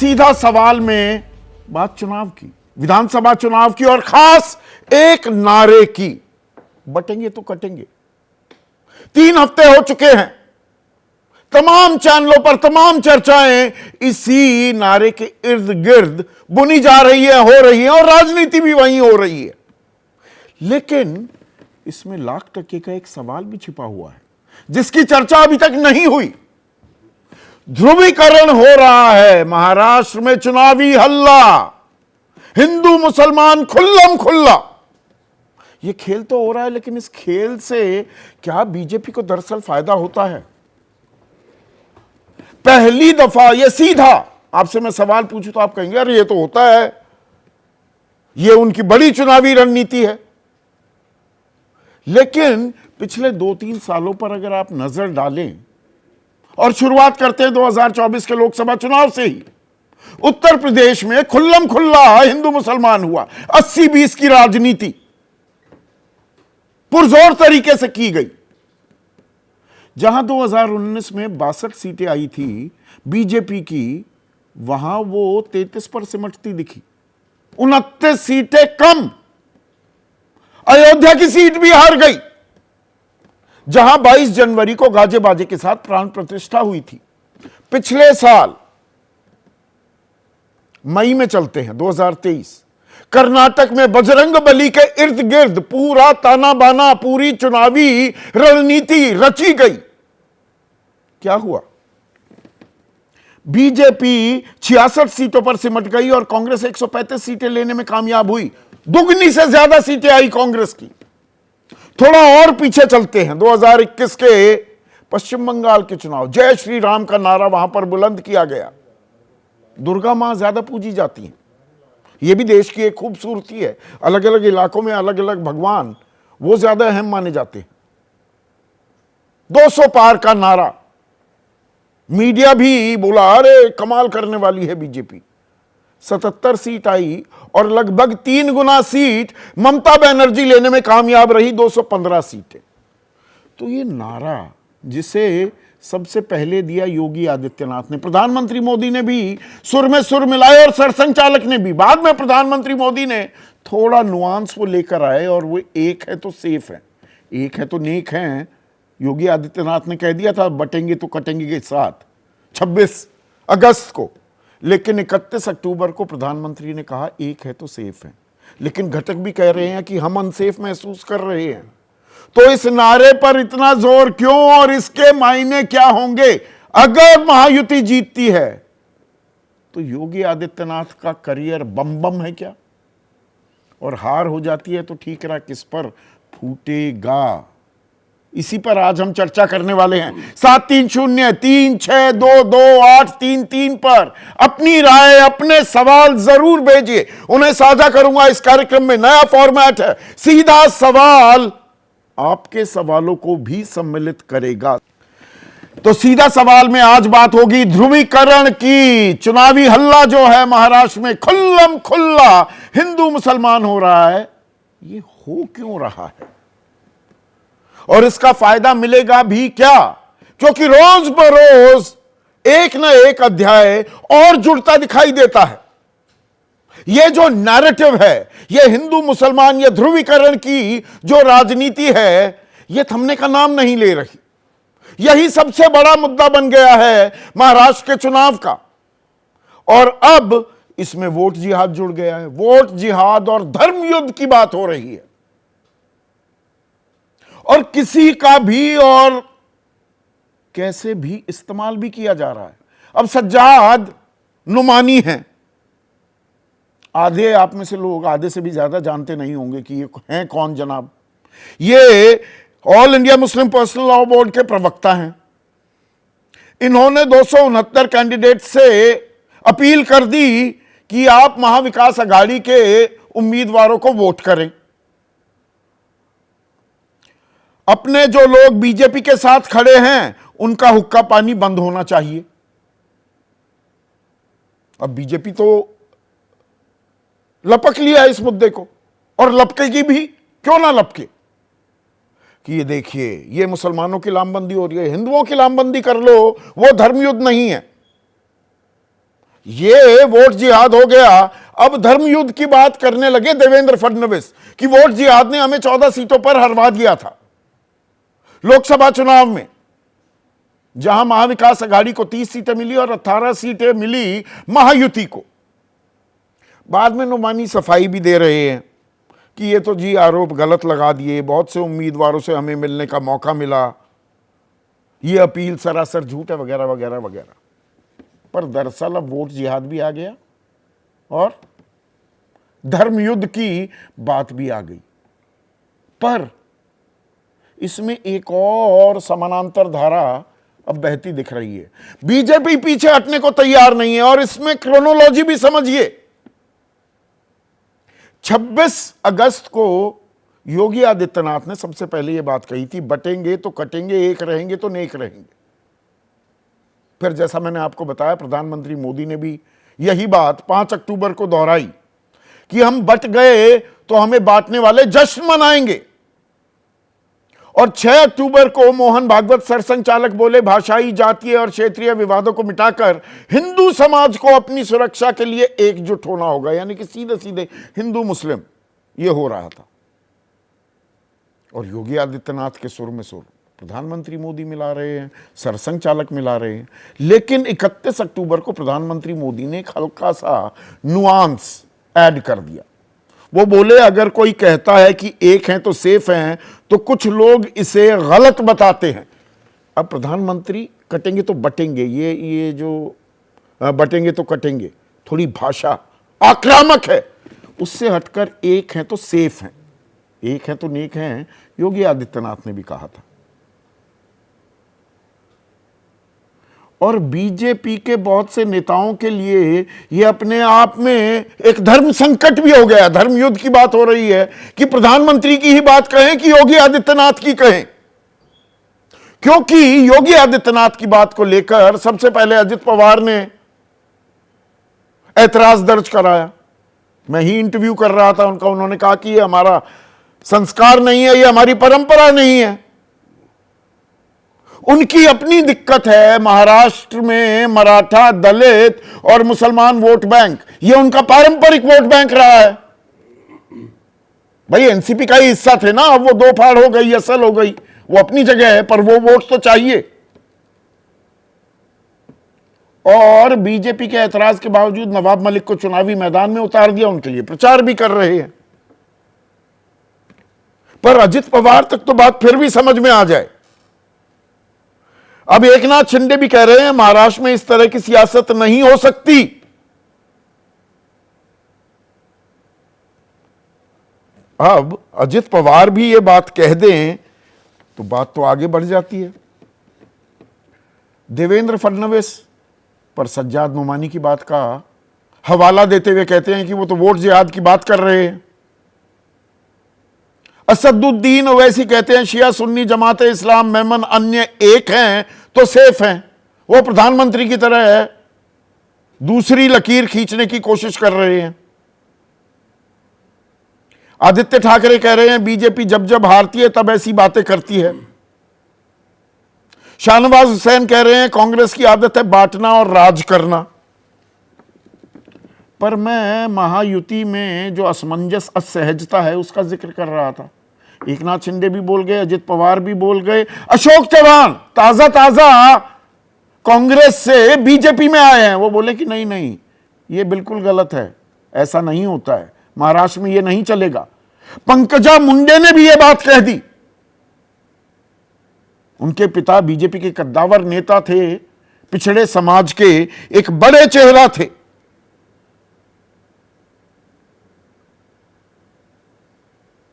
सीधा सवाल में बात चुनाव की, विधानसभा चुनाव की, और खास एक नारे की, बटेंगे तो कटेंगे। 3 हफ्ते हो चुके हैं, तमाम चैनलों पर तमाम चर्चाएं इसी नारे के इर्द गिर्द बुनी जा रही है, हो रही है, और राजनीति भी वहीं हो रही है। लेकिन इसमें लाख टके का एक सवाल भी छिपा हुआ है जिसकी चर्चा अभी तक नहीं हुई। ध्रुवीकरण हो रहा है, महाराष्ट्र में चुनावी हल्ला, हिंदू मुसलमान खुल्लम खुल्ला। यह खेल तो हो रहा है, लेकिन इस खेल से क्या बीजेपी को दरअसल फायदा होता है? पहली दफा यह सीधा आपसे मैं सवाल पूछूं तो आप कहेंगे अरे ये तो होता है, यह उनकी बड़ी चुनावी रणनीति है। लेकिन पिछले 2-3 सालों पर अगर आप नजर डालें, और शुरुआत करते हैं 2024 के लोकसभा चुनाव से ही, उत्तर प्रदेश में खुल्लम खुल्ला हिंदू मुसलमान हुआ। 80-20 की राजनीति पुरजोर तरीके से की गई। जहां 2019 में 62 सीटें आई थी बीजेपी की, वहां वो 33 पर सिमटती दिखी। 29 सीटें कम, अयोध्या की सीट भी हार गई, जहां 22 जनवरी को गाजे बाजे के साथ प्राण प्रतिष्ठा हुई थी। पिछले साल मई में चलते हैं 2023, कर्नाटक में बजरंग बली के इर्द गिर्द पूरा ताना बाना, पूरी चुनावी रणनीति रची गई। क्या हुआ? बीजेपी 66 सीटों पर सिमट गई और कांग्रेस 135 सीटें लेने में कामयाब हुई। दुगनी से ज्यादा सीटें आई कांग्रेस की। थोड़ा और पीछे चलते हैं, 2021 के पश्चिम बंगाल के चुनाव, जय श्री राम का नारा वहां पर बुलंद किया गया। दुर्गा मां ज्यादा पूजी जाती हैं, यह भी देश की एक खूबसूरती है। अलग अलग इलाकों में अलग अलग भगवान वो ज्यादा अहम माने जाते हैं। 200 पार का नारा, मीडिया भी बोला अरे कमाल करने वाली है बीजेपी। 77 सीट आई और लगभग 3 गुना सीट ममता बनर्जी लेने में कामयाब रही, 215 सीटें। तो ये नारा जिसे सबसे पहले दिया योगी आदित्यनाथ ने, प्रधानमंत्री मोदी ने भी सुर में सुर मिलाए, और सरसंघचालक ने भी। बाद में प्रधानमंत्री मोदी ने थोड़ा नुआंस वो लेकर आए, और वो एक है तो सेफ है, एक है तो नेक है। योगी आदित्यनाथ ने कह दिया था बटेंगे तो कटेंगे के साथ 26 अगस्त को, लेकिन 31 अक्टूबर को प्रधानमंत्री ने कहा एक है तो सेफ है। लेकिन घटक भी कह रहे हैं कि हम अनसेफ महसूस कर रहे हैं। तो इस नारे पर इतना जोर क्यों, और इसके मायने क्या होंगे? अगर महायुति जीतती है तो योगी आदित्यनाथ का करियर बम बम है क्या? और हार हो जाती है तो ठीक रहा, किस पर फूटेगा? इसी पर आज हम चर्चा करने वाले हैं। 7303622833 पर अपनी राय, अपने सवाल जरूर भेजिए, उन्हें साझा करूंगा इस कार्यक्रम में। नया फॉर्मेट है, सीधा सवाल आपके सवालों को भी सम्मिलित करेगा। तो सीधा सवाल में आज बात होगी ध्रुवीकरण की। चुनावी हल्ला जो है महाराष्ट्र में खुल्लम खुल्ला हिंदू मुसलमान हो रहा है, ये हो क्यों रहा है और इसका फायदा मिलेगा भी क्या? क्योंकि रोज बरोज एक न एक अध्याय और जुड़ता दिखाई देता है। यह जो नैरेटिव है, यह हिंदू मुसलमान, यह ध्रुवीकरण की जो राजनीति है, यह थमने का नाम नहीं ले रही। यही सबसे बड़ा मुद्दा बन गया है महाराष्ट्र के चुनाव का। और अब इसमें वोट जिहाद जुड़ गया है। वोट जिहाद और धर्म युद्ध की बात हो रही है, और किसी का भी और कैसे भी इस्तेमाल भी किया जा रहा है। अब सज्जाद नुमानी हैं, आधे आप में से लोग आधे से भी ज्यादा जानते नहीं होंगे कि ये हैं कौन जनाब। ये all India Muslim personal law board के प्रवक्ता हैं। इन्होंने 269 कैंडिडेट से अपील कर दी कि आप महाविकास अघाड़ी के उम्मीदवारों को वोट करें। अपने जो लोग बीजेपी के साथ खड़े हैं उनका हुक्का पानी बंद होना चाहिए। अब बीजेपी तो लपक लिया है इस मुद्दे को, और लपकेगी भी, क्यों ना लपके, कि ये देखिए ये मुसलमानों की लामबंदी हो रही है, हिंदुओं की लामबंदी कर लो, वो धर्मयुद्ध नहीं है। ये वोट जिहाद हो गया। अब धर्म युद्ध की बात करने लगे देवेंद्र फडणवीस कि वोट जिहाद ने हमें 14 सीटों पर हरवा दिया था लोकसभा चुनाव में, जहां महाविकास आघाड़ी को 30 सीटें मिली और 18 सीटें मिली महायुति को। बाद में नुमानी सफाई भी दे रहे हैं कि ये तो जी आरोप गलत लगा दिए, बहुत से उम्मीदवारों से हमें मिलने का मौका मिला, ये अपील सरासर झूठ है वगैरह वगैरह वगैरह। पर दरअसल अब वोट जिहाद भी आ गया और धर्म युद्ध की बात भी आ गई। पर इसमें एक और समानांतर धारा अब बहती दिख रही है। बीजेपी पीछे हटने को तैयार नहीं है और इसमें क्रोनोलॉजी भी समझिए। 26 अगस्त को योगी आदित्यनाथ ने सबसे पहले यह बात कही थी, बटेंगे तो कटेंगे, एक रहेंगे तो नेक रहेंगे। फिर जैसा मैंने आपको बताया, प्रधानमंत्री मोदी ने भी यही बात 5 अक्टूबर को दोहराई कि हम बट गए तो हमें बांटने वाले जश्न मनाएंगे। और 6 अक्टूबर को मोहन भागवत सरसंघचालक बोले, भाषाई, जातीय और क्षेत्रीय विवादों को मिटाकर हिंदू समाज को अपनी सुरक्षा के लिए एकजुट होना होगा। यानी कि सीधे सीधे हिंदू मुस्लिम ये हो रहा था। और योगी आदित्यनाथ के सुर में सुर प्रधानमंत्री मोदी मिला रहे हैं, सरसंघ चालक मिला रहे हैं। लेकिन 31 अक्टूबर को प्रधानमंत्री मोदी ने एक हल्का सा नुआंस ऐड कर दिया। वो बोले, अगर कोई कहता है कि एक हैं तो सेफ हैं, तो कुछ लोग इसे गलत बताते हैं। अब प्रधानमंत्री कटेंगे तो बटेंगे, ये जो बटेंगे तो कटेंगे, थोड़ी भाषा आक्रामक है। उससे हटकर एक हैं तो सेफ हैं, एक हैं तो नेक हैं, योगी आदित्यनाथ ने भी कहा था। और बीजेपी के बहुत से नेताओं के लिए यह अपने आप में एक धर्म संकट भी हो गया। धर्म युद्ध की बात हो रही है कि प्रधानमंत्री की ही बात कहें कि योगी आदित्यनाथ की कहें, क्योंकि योगी आदित्यनाथ की बात को लेकर सबसे पहले अजित पवार ने ऐतराज दर्ज कराया। मैं ही इंटरव्यू कर रहा था उनका, उन्होंने कहा कि ये हमारा संस्कार नहीं है, ये हमारी परंपरा नहीं है। उनकी अपनी दिक्कत है। महाराष्ट्र में मराठा, दलित और मुसलमान वोट बैंक, यह उनका पारंपरिक वोट बैंक रहा है। भाई एनसीपी का ही हिस्सा थे ना, अब वो दो फाड़ हो गई, असल हो गई, वो अपनी जगह है, पर वो वोट तो चाहिए। और बीजेपी के ऐतराज के बावजूद नवाब मलिक को चुनावी मैदान में उतार दिया, उनके लिए प्रचार भी कर रहे हैं। पर अजित पवार तक तो बात फिर भी समझ में आ जाए। अब एकनाथ शिंदे भी कह रहे हैं महाराष्ट्र में इस तरह की सियासत नहीं हो सकती। अब अजित पवार भी ये बात कह दें तो बात तो आगे बढ़ जाती है। देवेंद्र फडणवीस पर सज्जाद नोमानी की बात का हवाला देते हुए कहते हैं कि वो तो वोट जिहाद की बात कर रहे हैं। असदुद्दीन ओवैसी कहते हैं शिया सुन्नी जमात इस्लाम मेमन अन्य एक हैं तो सेफ हैं। वो प्रधानमंत्री की तरह है, दूसरी लकीर खींचने की कोशिश कर रहे हैं। आदित्य ठाकरे कह रहे हैं बीजेपी जब जब हारती है तब ऐसी बातें करती है। शाहनवाज हुसैन कह रहे हैं कांग्रेस की आदत है बांटना और राज करना। पर मैं महायुति में जो असमंजस, असहजता है उसका जिक्र कर रहा था। एकनाथ शिंदे भी बोल गए, अजित पवार भी बोल गए, अशोक चौहान ताजा ताजा कांग्रेस से बीजेपी में आए हैं, वो बोले कि नहीं नहीं ये बिल्कुल गलत है, ऐसा नहीं होता है, महाराष्ट्र में ये नहीं चलेगा। पंकजा मुंडे ने भी ये बात कह दी। उनके पिता बीजेपी के कद्दावर नेता थे, पिछड़े समाज के एक बड़े चेहरा थे।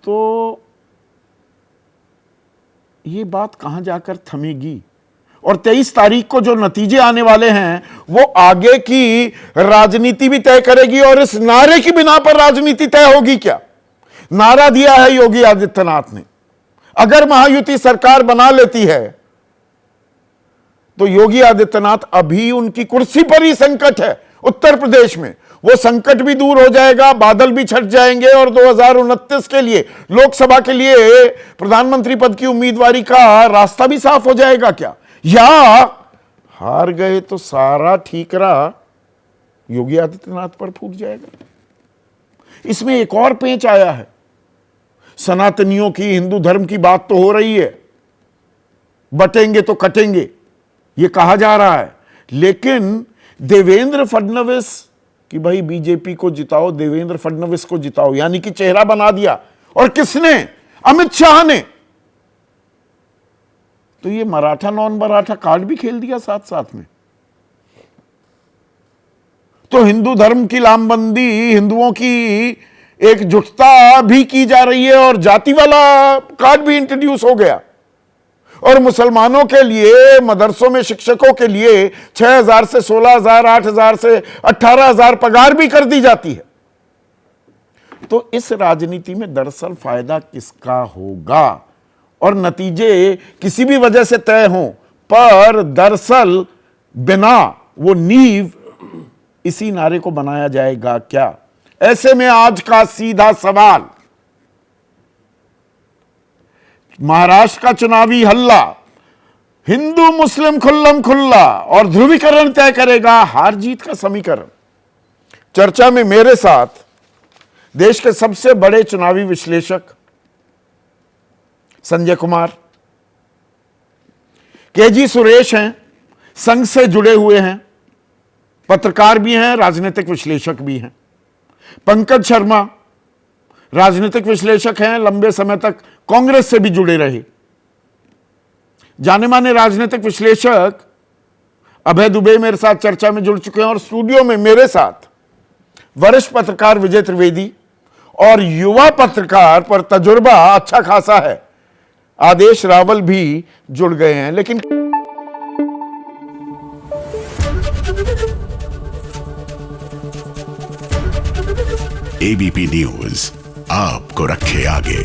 तो ये बात कहां जाकर थमेगी? और 23 तारीख को जो नतीजे आने वाले हैं वो आगे की राजनीति भी तय करेगी। और इस नारे की बिना पर राजनीति तय होगी क्या? नारा दिया है योगी आदित्यनाथ ने, अगर महायुति सरकार बना लेती है तो योगी आदित्यनाथ, अभी उनकी कुर्सी पर ही संकट है उत्तर प्रदेश में, वो संकट भी दूर हो जाएगा, बादल भी छट जाएंगे और 2029 के लिए, लोकसभा के लिए प्रधानमंत्री पद की उम्मीदवारी का रास्ता भी साफ हो जाएगा क्या? या हार गए तो सारा ठीकरा योगी आदित्यनाथ पर फूट जाएगा। इसमें एक और पेंच आया है। सनातनियों की, हिंदू धर्म की बात तो हो रही है, बटेंगे तो कटेंगे ये कहा जा रहा है, लेकिन देवेंद्र फडणवीस कि भाई बीजेपी को जिताओ, देवेंद्र फडणवीस को जिताओ, यानी कि चेहरा बना दिया। और किसने? अमित शाह ने। तो ये मराठा नॉन मराठा कार्ड भी खेल दिया साथ साथ में। तो हिंदू धर्म की लामबंदी, हिंदुओं की एकजुटता भी की जा रही है और जाति वाला कार्ड भी इंट्रोड्यूस हो गया। और मुसलमानों के लिए, मदरसों में शिक्षकों के लिए 6,000 से 16,000, 8,000 से 18,000 पगार भी कर दी जाती है। तो इस राजनीति में दरअसल फायदा किसका होगा? और नतीजे किसी भी वजह से तय हों, पर दरअसल बिना वो नींव इसी नारे को बनाया जाएगा क्या? ऐसे में आज का सीधा सवाल, महाराष्ट्र का चुनावी हल्ला हिंदू मुस्लिम खुल्लम खुल्ला और ध्रुवीकरण तय करेगा हार जीत का समीकरण। चर्चा में मेरे साथ देश के सबसे बड़े चुनावी विश्लेषक संजय कुमार, केजी सुरेश हैं, संघ से जुड़े हुए हैं, पत्रकार भी हैं, राजनीतिक विश्लेषक भी हैं। पंकज शर्मा राजनीतिक विश्लेषक हैं, लंबे समय तक कांग्रेस से भी जुड़े रहे। जाने माने राजनीतिक विश्लेषक अभय दुबे मेरे साथ चर्चा में जुड़ चुके हैं। और स्टूडियो में मेरे साथ वरिष्ठ पत्रकार विजय त्रिवेदी और युवा पत्रकार पर तजुर्बा अच्छा खासा है आदेश रावल भी जुड़ गए हैं। लेकिन एबीपी न्यूज आपको रखे आगे।